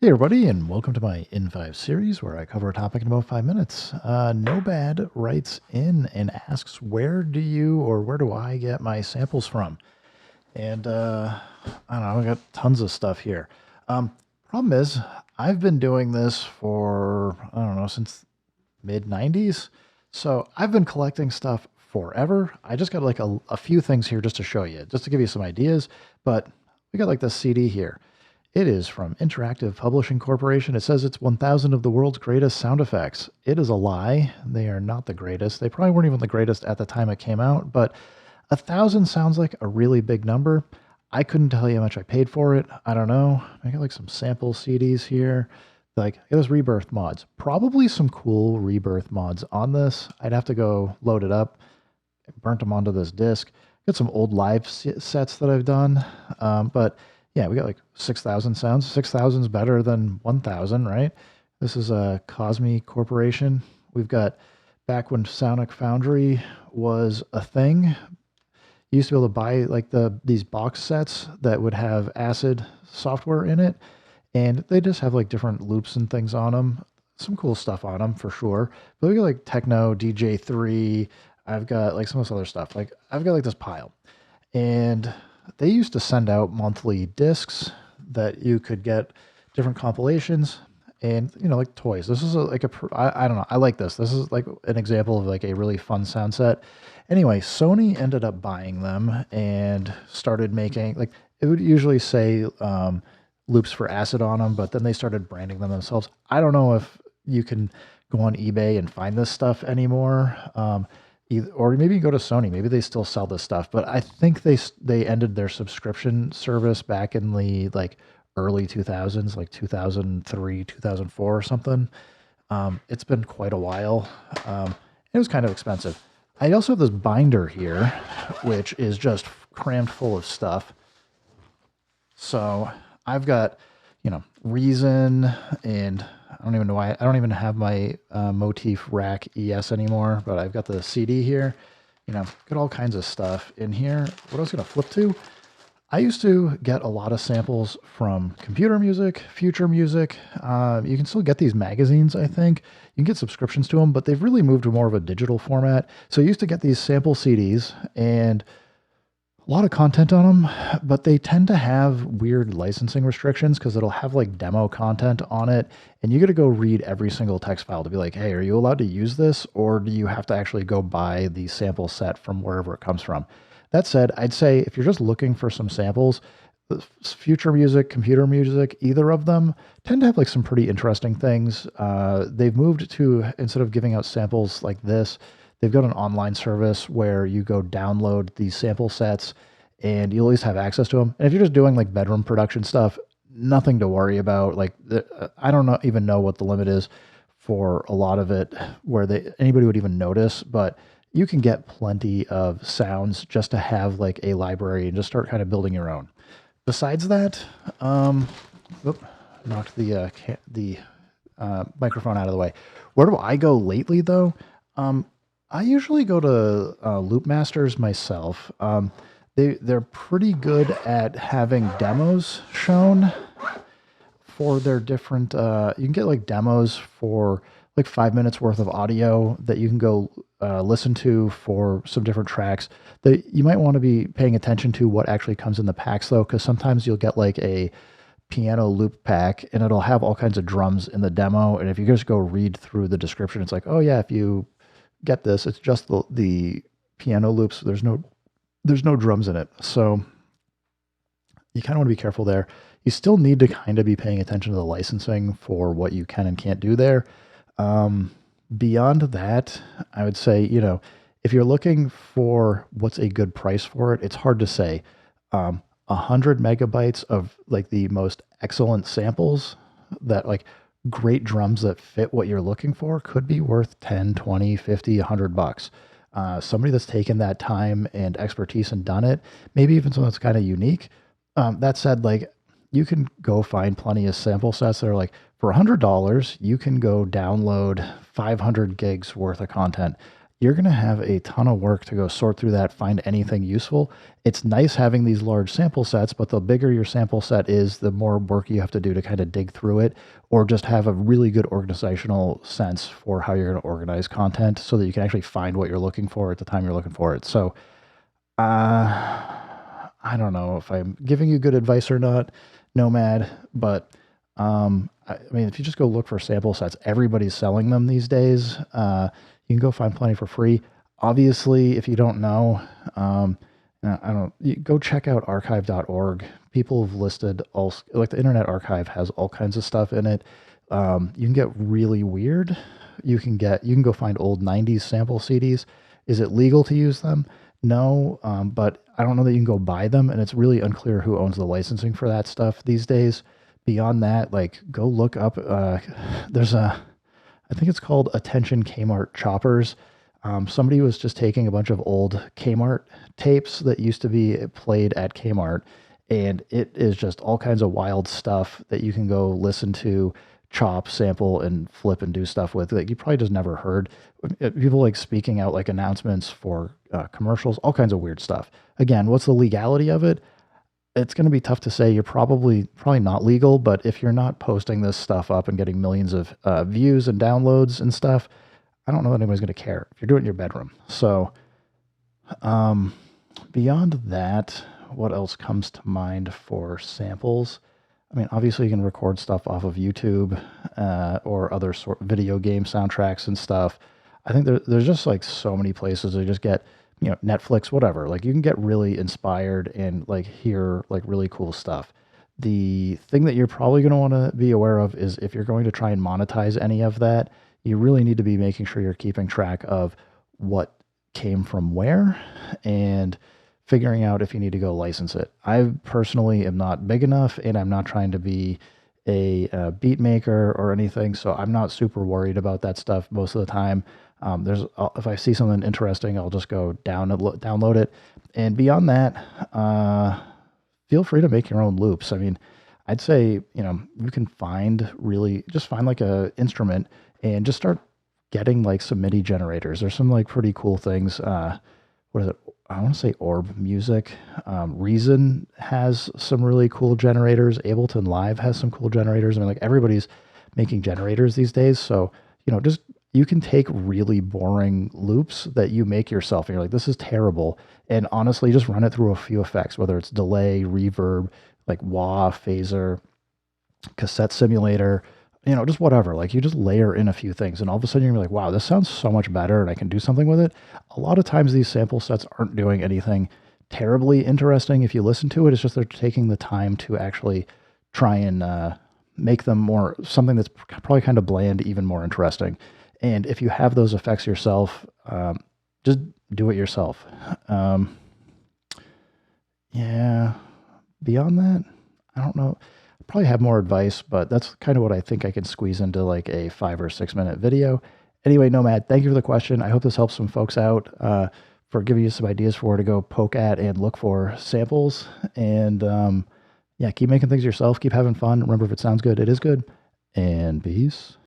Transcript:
Hey everybody, and welcome to my in5 series where I cover a topic in about 5 minutes. No Bad writes in and asks, where do I get my samples from? And I don't know, I got tons of stuff here. Problem is, I've been doing this for, I don't know, since mid 90s. So I've been collecting stuff forever. I just got like a few things here just to show you, just to give you some ideas. But we got like this CD here. It is from Interactive Publishing Corporation. It says it's 1,000 of the world's greatest sound effects. It is a lie. They are not the greatest. They probably weren't even the greatest at the time it came out, but 1,000 sounds like a really big number. I couldn't tell you how much I paid for it. I don't know. I got like some sample CDs here. Like, it was Rebirth mods. Probably some cool Rebirth mods on this. I'd have to go load it up. Burnt them onto this disc. Got some old live sets that I've done. But yeah, we got like 6,000 sounds. 6,000 is better than 1,000, right? This is a Cosme Corporation. We've got back when Sonic Foundry was a thing. You used to be able to buy like these box sets that would have acid software in it, and they just have like different loops and things on them. Some cool stuff on them for sure. But we got like Techno, DJ3. I've got like some of this other stuff. Like I've got like this pile. And they used to send out monthly discs that you could get different compilations and like toys. This is I don't know. I like this. This is like an example of like a really fun sound set. Anyway, Sony ended up buying them and started making like it would usually say loops for acid on them, but then they started branding them themselves. I don't know if you can go on eBay and find this stuff anymore. Or maybe you go to Sony. Maybe they still sell this stuff, but I think they ended their subscription service back in the like early 2000s, like 2003, 2004 or something. It's been quite a while. It was kind of expensive. I also have this binder here, which is just crammed full of stuff. So I've got, Reason, and I don't even know why. I don't even have my Motif Rack ES anymore, but I've got the CD here. Got all kinds of stuff in here. What I was going to flip to, I used to get a lot of samples from Computer Music, Future Music. You can still get these magazines, I think. You can get subscriptions to them, but they've really moved to more of a digital format. So I used to get these sample CDs, and a lot of content on them, but they tend to have weird licensing restrictions because it'll have like demo content on it, and you got to go read every single text file to be like, hey, are you allowed to use this, or do you have to actually go buy the sample set from wherever it comes from? That said, I'd say if you're just looking for some samples, Future Music, Computer Music, either of them tend to have like some pretty interesting things. They've moved to, instead of giving out samples like this, they've got an online service where you go download these sample sets and you'll at least have access to them. And if you're just doing like bedroom production stuff, nothing to worry about. Like I don't even know what the limit is for a lot of it where anybody would even notice, but you can get plenty of sounds just to have like a library and just start kind of building your own. Besides that, knocked the microphone out of the way. Where do I go lately though? I usually go to Loop Masters myself. They're pretty good at having demos shown for their different. You can get like demos for like 5 minutes worth of audio that you can go listen to for some different tracks. That you might want to be paying attention to what actually comes in the packs though, because sometimes you'll get like a piano loop pack and it'll have all kinds of drums in the demo. And if you just go read through the description, it's like, oh yeah, if you get this, it's just the piano loops. There's no drums in it. So you kind of want to be careful there. You still need to kind of be paying attention to the licensing for what you can and can't do there. Beyond that, I would say, if you're looking for what's a good price for it, it's hard to say. 100 megabytes of like the most excellent samples that like great drums that fit what you're looking for could be worth 10, 20, 50, $100. Somebody that's taken that time and expertise and done it, maybe even something that's kind of unique. That said, like you can go find plenty of sample sets that are like for $100, you can go download 500 gigs worth of content. you're going to have a ton of work to go sort through that, find anything useful. It's nice having these large sample sets, but the bigger your sample set is, the more work you have to do to kind of dig through it, or just have a really good organizational sense for how you're going to organize content so that you can actually find what you're looking for at the time you're looking for it. So, I don't know if I'm giving you good advice or not, Nomad, but I mean, if you just go look for sample sets, everybody's selling them these days. You can go find plenty for free. Obviously, if you don't know, I don't, you go check out archive.org. People have listed all, like the Internet Archive has all kinds of stuff in it. You can get really weird. You can go find old 90s sample CDs. Is it legal to use them? No, but I don't know that you can go buy them, and it's really unclear who owns the licensing for that stuff these days. Beyond that, like go look up. There's a, I think it's called Attention Kmart Choppers. Somebody was just taking a bunch of old Kmart tapes that used to be played at Kmart, and it is just all kinds of wild stuff that you can go listen to, chop, sample, and flip and do stuff with that you probably just never heard. People like speaking out like announcements for commercials, all kinds of weird stuff. Again, what's the legality of it? It's going to be tough to say. You're probably not legal, but if you're not posting this stuff up and getting millions of views and downloads and stuff, I don't know that anybody's going to care if you're doing it in your bedroom. So, beyond that, what else comes to mind for samples? I mean, obviously you can record stuff off of YouTube or other sort video game soundtracks and stuff. I think there's just like so many places to just get, Netflix, whatever. Like you can get really inspired and like hear like really cool stuff. The thing that you're probably going to want to be aware of is if you're going to try and monetize any of that, you really need to be making sure you're keeping track of what came from where and figuring out if you need to go license it. I personally am not big enough and I'm not trying to be a beat maker or anything, so I'm not super worried about that stuff most of the time. If I see something interesting, I'll just go download it. And beyond that, feel free to make your own loops. I mean, I'd say, you can just find like a instrument and just start getting like some MIDI generators. There's some like pretty cool things. What is it? I want to say Orb Music. Reason has some really cool generators. Ableton Live has some cool generators. I mean, like everybody's making generators these days. So, just you can take really boring loops that you make yourself and you're like, this is terrible. And honestly, just run it through a few effects, whether it's delay, reverb, like wah, phaser, cassette simulator, just whatever. Like you just layer in a few things and all of a sudden you're gonna be like, wow, this sounds so much better and I can do something with it. A lot of times these sample sets aren't doing anything terribly interesting. If you listen to it, it's just they're taking the time to actually try and make them more something that's probably kind of bland, even more interesting. And if you have those effects yourself, just do it yourself. Yeah. Beyond that, I don't know. I probably have more advice, but that's kind of what I think I can squeeze into like a 5 or 6 minute video. Anyway, Nomad, thank you for the question. I hope this helps some folks out for giving you some ideas for where to go poke at and look for samples. And yeah, keep making things yourself. Keep having fun. Remember, if it sounds good, it is good. And peace.